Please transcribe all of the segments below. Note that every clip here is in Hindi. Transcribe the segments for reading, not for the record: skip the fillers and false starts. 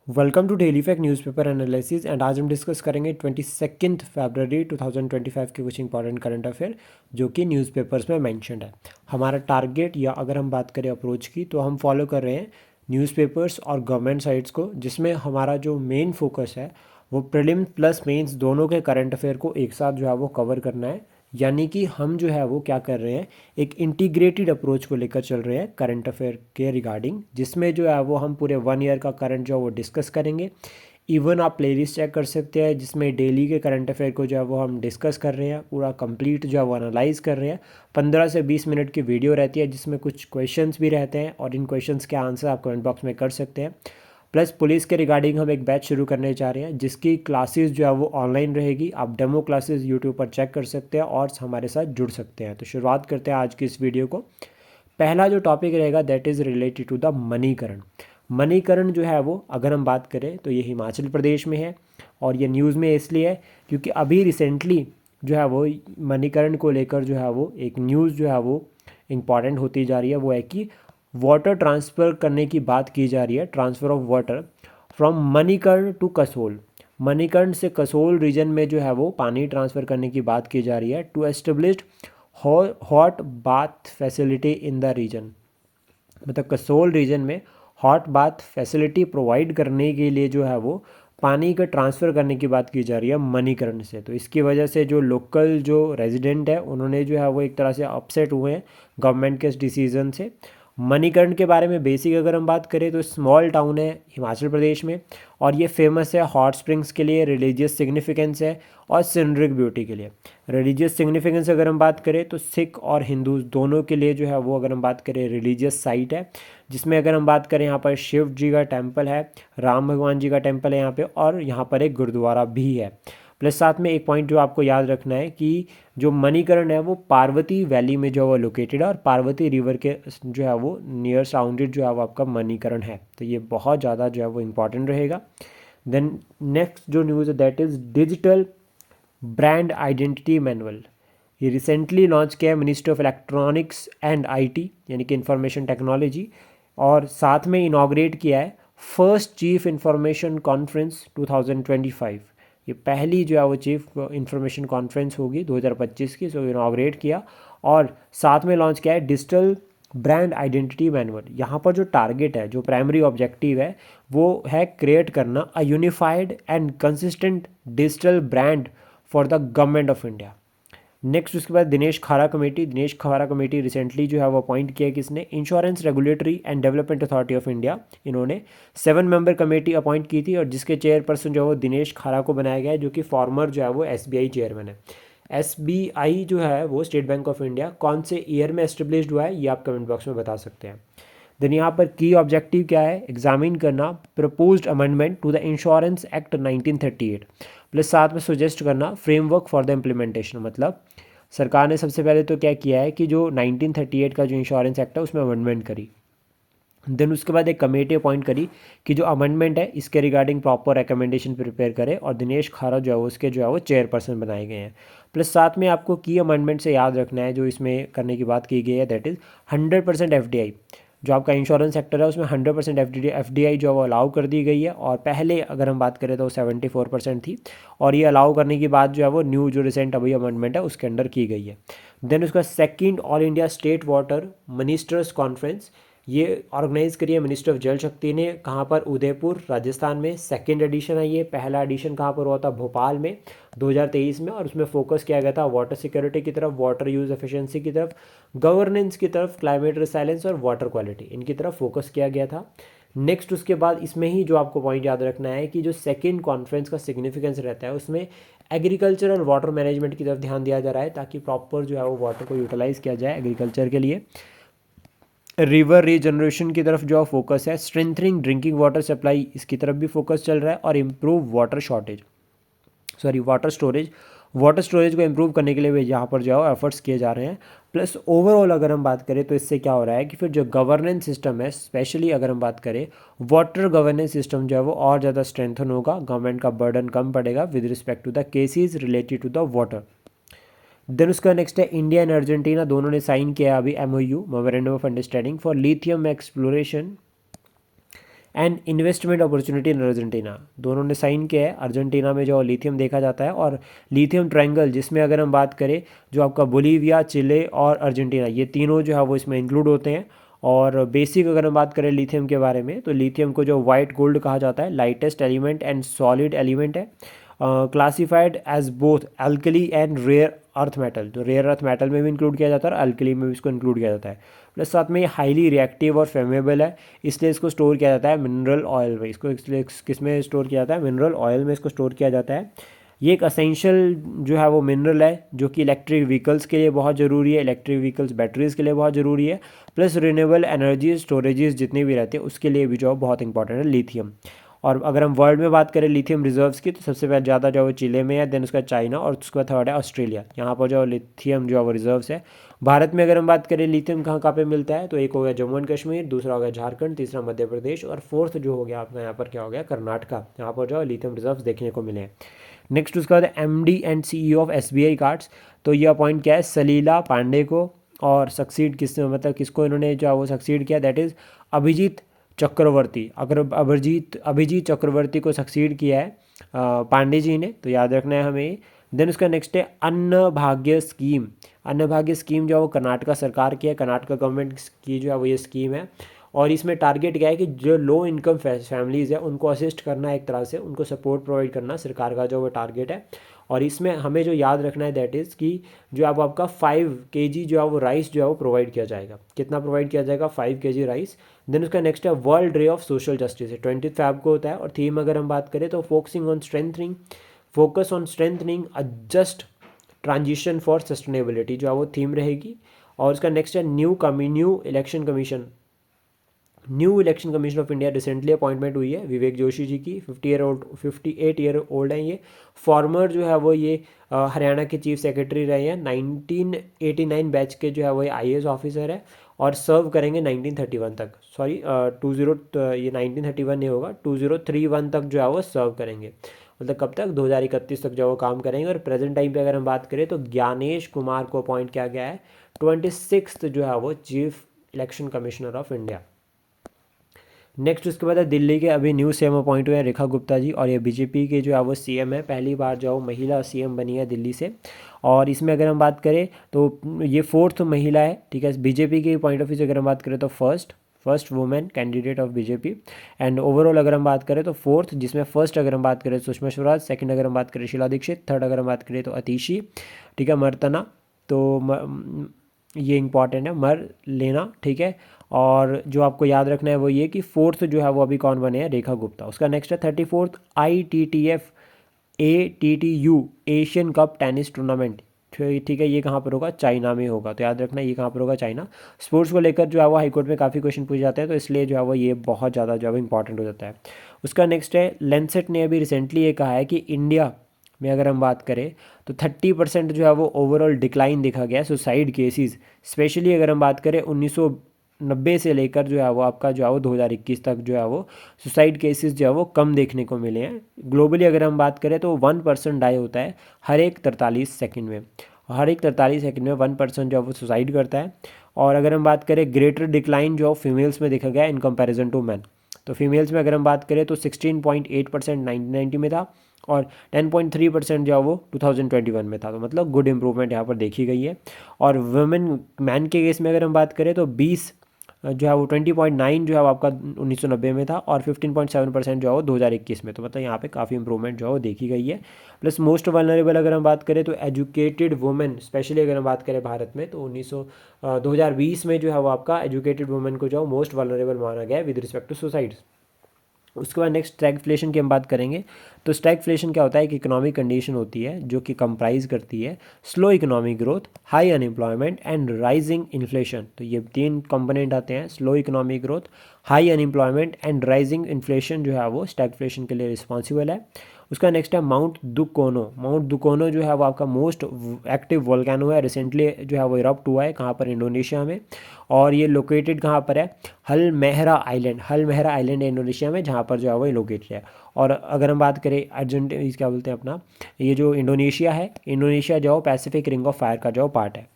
Welcome to daily fact newspaper analysis and आज हम डिस्कस करेंगे 22 फरवरी 2025 के कुछ इंपॉर्टेंट करंट अफेयर जो कि न्यूज़पेपर्स में मेंशन्ड है। हमारा टारगेट या अगर हम बात करें अप्रोच की तो हम फॉलो कर रहे हैं न्यूज़पेपर्स और गवर्नमेंट साइट्स को, जिसमें हमारा जो मेन फोकस है वो प्रीलिम्स प्लस मेंस दोनों के करंट अफेयर को एक साथ जो है वो कवर करना है। यानी कि हम जो है वो क्या कर रहे हैं, एक इंटीग्रेटेड अप्रोच को लेकर चल रहे हैं करंट अफेयर के रिगार्डिंग, जिसमें जो है वो हम पूरे 1 ईयर का करंट जो है वो डिस्कस करेंगे। इवन आप प्लेलिस्ट चेक कर सकते हैं जिसमें डेली के करंट अफेयर को जो है वो हम डिस्कस कर रहे हैं, पूरा कंप्लीट जो है वो एनालाइज कर रहे हैं। 15 से 20 मिनट की वीडियो रहती है जिसमें कुछ क्वेश्चंस भी रहते हैं और इन क्वेश्चंस के आंसर आप कमेंट बॉक्स में कर सकते हैं। प्लस पुलिस के रिगार्डिंग हम एक बैच शुरू करने जा रहे हैं जिसकी क्लासेस जो है वो ऑनलाइन रहेगी। आप डेमो क्लासेस यूट्यूब पर चेक कर सकते हैं और हमारे साथ जुड़ सकते हैं। तो शुरुआत करते हैं आज की इस वीडियो को। पहला जो टॉपिक रहेगा that is related to the Manikaran. Manikaran जो है वो अगर हम बात करें तो ये हिमाचल प्रदेश में है और ये न्यूज़ में इसलिए है क्योंकि अभी रिसेंटली जो है वो मणिकरण को लेकर जो है वो एक न्यूज़ जो है वो इम्पॉर्टेंट होती जा रही है। वो है कि वाटर ट्रांसफ़र करने की बात की जा रही है, transfer of water from Manikaran to Kasol. Manikaran से कसोल रीजन में जो है वो पानी ट्रांसफ़र करने की बात की जा रही है to established hot bath facility in the region. मतलब कसोल रीजन में हॉट बाथ फैसिलिटी प्रोवाइड करने के लिए जो है वो पानी का ट्रांसफ़र करने की बात की जा रही है मणिकर्ण से। तो इसकी वजह से जो लोकल जो रेजिडेंट है उन्होंने जो है वो एक तरह से अपसेट हुए हैं गवर्नमेंट के इस डिसीज़न से। मणिकर्ण के बारे में बेसिक अगर हम बात करें तो स्मॉल टाउन है हिमाचल प्रदेश में और ये फेमस है हॉट स्प्रिंग्स के लिए, रिलीजियस सिग्निफिकेंस है और सीनरिक ब्यूटी के लिए। रिलीजियस सिग्निफिकेंस अगर हम बात करें तो सिख और हिंदू दोनों के लिए जो है वो अगर हम बात करें रिलीजियस साइट है, जिसमें अगर हम बात करें यहाँ पर शिव जी का टेम्पल है, राम भगवान जी का टेम्पल है यहाँ पे और यहाँ पर एक गुरुद्वारा भी है। प्लस साथ में एक पॉइंट जो आपको याद रखना है कि जो मणिकर्ण है वो पार्वती वैली में जो है वो लोकेटेड है और पार्वती रिवर के जो है वो नियर साउंडेड जो है वो आपका मणिकर्ण है। तो ये बहुत ज़्यादा जो है वो इम्पॉर्टेंट रहेगा। देन नेक्स्ट जो न्यूज़ है that is digital brand identity manual. ये रिसेंटली लॉन्च किया है ministry of electronics and IT यानी कि इंफॉर्मेशन टेक्नोलॉजी, और साथ में इनाग्रेट किया है फर्स्ट चीफ इंफॉर्मेशन कॉन्फ्रेंस 2025। ये पहली जो है वो चीफ इंफॉर्मेशन कॉन्फ्रेंस होगी 2025 की, सो इनाग्रेट किया और साथ में लॉन्च किया है डिजिटल ब्रांड आइडेंटिटी मैनुअल। यहाँ पर जो टारगेट है, जो प्राइमरी ऑब्जेक्टिव है वो है क्रिएट करना a unified and consistent digital brand for the government of India. Next उसके बाद दिनेश खवारा कमेटी रिसेंटली जो है वो अपॉइंट किया किसने, insurance regulatory and development authority of India. इन्होंने 7 मेंबर कमेटी अपॉइंट की थी और जिसके चेयरपर्सन जो है वो दिनेश खरा को बनाया गया है, जो कि फॉर्मर जो है वो एसबीआई चेयरमैन है। एसबीआई जो है वो स्टेट बैंक ऑफ इंडिया कौन से ईयर में एस्टेब्लिश्ड हुआ है ये आप कमेंट बॉक्स में बता सकते हैं। देन यहाँ पर की ऑब्जेक्टिव क्या है, एग्जामिन करना proposed amendment to the insurance act 1938 plus साथ में सुजेस्ट करना फ्रेमवर्क फॉर द इम्प्लीमेंटेशन। मतलब सरकार ने सबसे पहले तो क्या किया है कि जो 1938 का जो इंश्योरेंस एक्ट है उसमें अमेंडमेंट करी। देन उसके बाद एक कमेटी अपॉइंट करी कि जो अमेंडमेंट है इसके रिगार्डिंग प्रॉपर रिकमेंडेशन प्रिपेयर करे और दिनेश खारा जो है उसके जो है वो चेयरपर्सन बनाए गए हैं। प्लस साथ में आपको की अमेंडमेंट से याद रखना है जो इसमें करने की बात की गई है दैट इज़ 100% एफडीआई। जो आपका इंश्योरेंस सेक्टर है उसमें 100% एफडीआई जो है वो अलाउ कर दी गई है और पहले अगर हम बात करें तो 74% थी और ये अलाउ करने की बात जो है वो न्यू जो रिसेंट अभी अमेंडमेंट है उसके अंडर की गई है। देन उसका second all India state water ministers conference, ये ऑर्गेनाइज करी है मिनिस्ट्री ऑफ जल शक्ति ने। कहाँ पर, उदयपुर राजस्थान में। सेकंड एडिशन है ये, पहला एडिशन कहाँ पर हुआ था, भोपाल में 2023 में, और उसमें फोकस किया गया था वाटर सिक्योरिटी की तरफ, वाटर यूज़ एफिशिएंसी की तरफ, गवर्नेंस की तरफ, क्लाइमेट रिसाइलेंस और वाटर क्वालिटी, इनकी तरफ फोकस किया गया था। नेक्स्ट उसके बाद इसमें ही जो आपको पॉइंट याद रखना है कि जो सेकेंड कॉन्फ्रेंस का सिग्निफिकेंस रहता है उसमें एग्रीकल्चर और वाटर मैनेजमेंट की तरफ ध्यान दिया जा रहा है ताकि प्रॉपर जो है वो वाटर को यूटिलाइज़ किया जाए एग्रीकल्चर के लिए। रिवर रीजनरेशन की तरफ जो फोकस है, स्ट्रेंथनिंग ड्रिंकिंग वाटर सप्लाई इसकी तरफ भी फोकस चल रहा है और इम्प्रूव वाटर स्टोरेज को इम्प्रूव करने के लिए भी यहाँ पर जो है एफर्ट्स किए जा रहे हैं। प्लस ओवरऑल अगर हम बात करें तो इससे क्या हो रहा है कि फिर जो गवर्नेंस सिस्टम है, स्पेशली अगर हम बात करें वाटर गवर्नेंस सिस्टम जो है वो और ज़्यादा स्ट्रेंथन होगा, गवर्नमेंट का बर्डन कम पड़ेगा with respect to the cases related to the water. Then उसका नेक्स्ट है इंडिया एंड अर्जेंटीना दोनों ने साइन किया अभी MOU, memorandum of understanding for lithium exploration and investment opportunity in Argentina, दोनों ने साइन किया है। अर्जेंटीना में जो लिथियम देखा जाता है, और लिथियम ट्रायंगल जिसमें अगर हम बात करें जो आपका बोलीविया, चिले और अर्जेंटीना, ये तीनों जो है वो इसमें इंक्लूड होते हैं। और बेसिक अगर हम बात करें लिथियम के बारे में, तो लिथियम को जो वाइट गोल्ड कहा जाता है, lightest element and solid element है, classified as both alkali and rare earth metal, जो रेयर अर्थ मेटल में भी इंक्लूड किया जाता है और अल्कली में भी इसको इंक्लूड किया जाता है। प्लस साथ में ये हाईली रिएक्टिव और फ्लेमेबल है, इसलिए इसको स्टोर किया जाता है मिनरल ऑयल में। इसको इसलिए किस में स्टोर किया जाता है? मिनरल ऑयल में इसको स्टोर किया जाता है। ये एक असेंशियल जो है वो मिनरल है, जो कि इलेक्ट्रिक व्हीकल्स के लिए बहुत ज़रूरी है, इलेक्ट्रिक व्हीकल्स बैटरीज़ के लिए बहुत ज़रूरी है, प्लस रिन्यूएबल एनर्जी स्टोरेजेस जितने भी रहते हैं उसके लिए भी जो बहुत इंपॉर्टेंट है लिथियम। और अगर हम वर्ल्ड में बात करें लिथियम रिजर्व्स की, तो सबसे पहले ज़्यादा जो है चिले में है, देन उसका चाइना, और उसका थर्ड है ऑस्ट्रेलिया। यहाँ पर जो लिथियम जो है वो रिजर्व्स है। भारत में अगर हम बात करें लिथियम कहाँ कहाँ पे मिलता है, तो एक हो गया जम्मू एंड कश्मीर, दूसरा हो गया झारखंड, तीसरा मध्य प्रदेश, और फोर्थ जो हो गया आपका यहाँ पर क्या हो गया, कर्नाटका। यहाँ पर जो लिथियम रिजर्व्स देखने को मिले हैं। नेक्स्ट उसका बाद MD and CEO of SBI cards, तो ये अपॉइंट किया है सलीला पांडे को, और सक्सीड किस मतलब किसको इन्होंने जो है वो सक्सीड किया, दैट इज़ अभिजीत चक्रवर्ती। अगर अभिजीत चक्रवर्ती को सक्सीड किया है पांडे जी ने, तो याद रखना है हमें। देन उसका नेक्स्ट है अन्न भाग्य स्कीम। अन्न भाग्य स्कीम जो है वो कर्नाटका सरकार की है, कर्नाटका गवर्नमेंट की जो है वो ये स्कीम है। और इसमें टारगेट क्या है कि जो लो इनकम फैमिलीज़ है उनको असिस्ट करना है, एक तरह से उनको सपोर्ट प्रोवाइड करना सरकार का जो वो टारगेट है। और इसमें हमें जो याद रखना है दैट इज़ कि जो अब आपका 5 kg जो है वो राइस जो है वो प्रोवाइड किया जाएगा। कितना प्रोवाइड किया जाएगा? 5 kg राइस। देन उसका नेक्स्ट है world day of social justice है, 20 Feb को होता है। और थीम अगर हम बात करें तो focus on strengthening a just transition for sustainability जो है वो थीम रहेगी। और उसका नेक्स्ट है new election commission of India recently appointment हुई है विवेक जोशी जी की, 58 ईयर ओल्ड हैं ये। फॉर्मर जो है वो ये हरियाणा के चीफ सेक्रेटरी रहे हैं, 1989 बैच के जो है वो ये IAS ऑफिसर है, और सर्व करेंगे 1931 तक। सॉरी ये 1931 नहीं होगा, 2031 तक जो है वो सर्व करेंगे। मतलब कब तक? 2031 तक जो वो काम करेंगे। और प्रेजेंट टाइम पे अगर हम बात करें तो ज्ञानेश कुमार को अपॉइंट किया गया है 26th जो है वो chief election commissioner of India. Next उसके बाद दिल्ली के अभी न्यू CM अपॉइंट हुए हैं रेखा गुप्ता जी, और ये BJP के जो है वो CM है, पहली बार जो महिला CM बनी है दिल्ली से। और इसमें अगर हम बात करें तो ये 4th महिला है, ठीक है। BJP के पॉइंट ऑफ व्यू से अगर हम बात करें तो first women candidate of BJP। And overall अगर हम बात करें तो 4th, जिसमें फर्स्ट अगर हम बात करें सुषमा स्वराज, सेकंड अगर हम बात करें शीला दीक्षित, थर्ड अगर हम बात करें तो अतिशी, ठीक है, मर्तना। तो ये इंपॉर्टेंट है, मर लेना, ठीक है। और जो आपको याद रखना है वो ये कि 4th जो है वो अभी कौन बने हैं? रेखा गुप्ता। उसका नेक्स्ट है 34th ITTF ATTU Asian cup tennis tournament, ठीक है। ये कहाँ पर होगा? चाइना में होगा। तो याद रखना ये कहाँ पर होगा? चाइना। स्पोर्ट्स को लेकर जो है वो हाईकोर्ट में काफ़ी क्वेश्चन पूछे जाते हैं, तो इसलिए जो है वो ये बहुत ज़्यादा जो है इंपॉर्टेंट हो जाता है। उसका नेक्स्ट है लेंसेट ने अभी रिसेंटली ये कहा है कि इंडिया में अगर हम बात करें तो 30% जो है वो ओवरऑल डिक्लाइन देखा गया है सुसाइड केसेस। स्पेशली अगर हम बात करें 1990 से लेकर जो है वो आपका जो है वो 2021 तक जो है वो सुसाइड केसेस जो है वो कम देखने को मिले हैं। ग्लोबली अगर हम बात करें तो 1% डाई होता है हर एक 43 सेकंड में, 1% जो है वो सुसाइड करता है। और अगर हम बात करें ग्रेटर डिक्लाइन जो फीमेल्स में देखा गया इन कंपैरिजन टू मैन, तो फीमेल्स में अगर हम बात करें तो 16.8% 1990 में था, और 10.3% जो है वो 2021 में था। तो मतलब गुड इंप्रूवमेंट यहाँ पर देखी गई है। और मैन के केस में अगर हम बात करें तो 20 जो है वो 20.9 जो है वो आपका 1990 में था, और 15.7% जो है वो 2021 में। तो मतलब यहाँ पे काफ़ी इंप्रूवमेंट जो है वो देखी गई है। प्लस मोस्ट वल्नरेबल अगर हम बात करें तो एजुकेटेड वुमेन, स्पेशली अगर हम बात करें भारत में तो 2020 में जो है वो आपका एजुकेटेड वुमेन को जो है मोस्ट वल्नरेबल माना गया है विद रिस्पेक्ट टू सुसाइड्स। उसके बाद नेक्स्ट स्टैगफ्लेशन की हम बात करेंगे। तो स्टैगफ्लेशन क्या होता है? कि इकोनॉमिक कंडीशन होती है जो कि कंप्राइज करती है slow economic growth, high unemployment and rising inflation. तो ये 3 कंपोनेंट आते हैं, slow economic growth, high unemployment and rising inflation जो है वो स्टैगफ्लेशन के लिए रिस्पॉन्सिबल है। उसका नेक्स्ट है माउंट दुकोनो जो है वो आपका मोस्ट एक्टिव वोल्केनो है, रिसेंटली जो है वो इरप्ट हुआ है कहाँ पर? इंडोनेशिया में। और ये लोकेटेड कहाँ पर है? हलमेहरा आइलैंड है इंडोनेशिया में, जहाँ पर जो है वो लोकेटेड है। और अगर हम बात करें अर्जेंटीना, क्या बोलते हैं अपना, ये जो इंडोनेशिया है, इंडोनेशिया जो पैसिफिक रिंग ऑफ फायर का जो पार्ट है।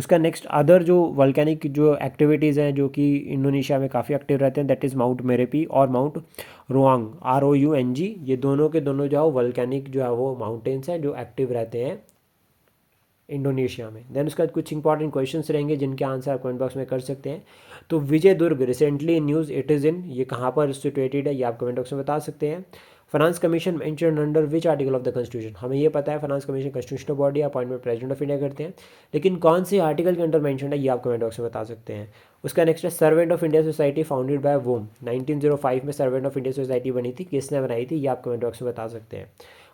उसका नेक्स्ट अदर जो वल्केनिक जो एक्टिविटीज़ हैं जो कि इंडोनेशिया में काफ़ी एक्टिव रहते हैं, दैट इज़ माउंट मेरेपी और माउंट रोआंग, ROUNG। ये दोनों के दोनों जो है वल्केनिक जो है वो माउंटेन्स हैं जो एक्टिव रहते हैं इंडोनेशिया में। देन उसके बाद कुछ इंपॉर्टेंट क्वेश्चंस रहेंगे जिनके आंसर आप कमेंट बॉक्स में कर सकते हैं। तो Vijaydurg recently news it is in, ये कहाँ पर सिचुएटेड है ये आप कमेंट बॉक्स में बता सकते हैं। Finance commission mention under which article of the constitution, हमें ये पता है finance commission constitutional body appointment president of India करते हैं, लेकिन कौन से आर्टिकल के अंडर मेंशन है ये आप कमेंट बॉक्स में बता सकते हैं। उसका नेक्स्ट है servant of India society founded by whom, 1905 में सर्वेंट ऑफ इंडिया सोसाइटी बनी थी, किसने बनाई थी ये आप कमेंट बॉक्स में बता सकते हैं।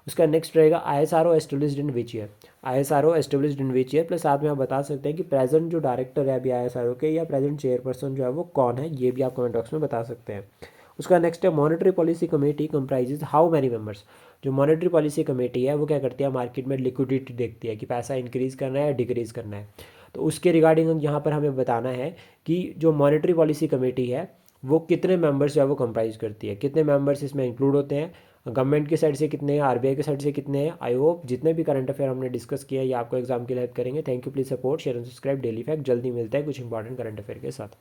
उसका नेक्स्ट रहेगा ISRO established in which year, ISRO established in which year, plus साथ में आप बता सकते हैं कि प्रेजेंट जो डायरेक्टर है अभी ISRO के या प्रेजेंट चेयरपर्सन जो है वो कौन है, ये भी आप कमेंट बॉक्स में बता सकते हैं। उसका नेक्स्ट है monetary policy committee comprises how many members, जो मॉनेटरी पॉलिसी कमेटी है वो क्या करती है, मार्केट में लिक्विडिटी देखती है कि पैसा इंक्रीज़ करना है या डिक्रीज़ करना है। तो उसके रिगार्डिंग यहाँ पर हमें बताना है कि जो मॉनेटरी पॉलिसी कमेटी है वो कितने मेंबर्स जो है वो कंप्राइज करती है, कितने मेंबर्स इसमें इंक्लूड होते हैं, गवर्नमेंट की साइड से कितने हैं, RBI की साइड से कितने हैं। आई होप जितने भी करंट अफेयर हमने डिस्कस किया है ये आपको एग्जाम के लिए हेल्प करेंगे। Thank you, please support share and subscribe daily fact. जल्दी मिलता है कुछ इंपॉर्टेंट करंट अफेयर के साथ।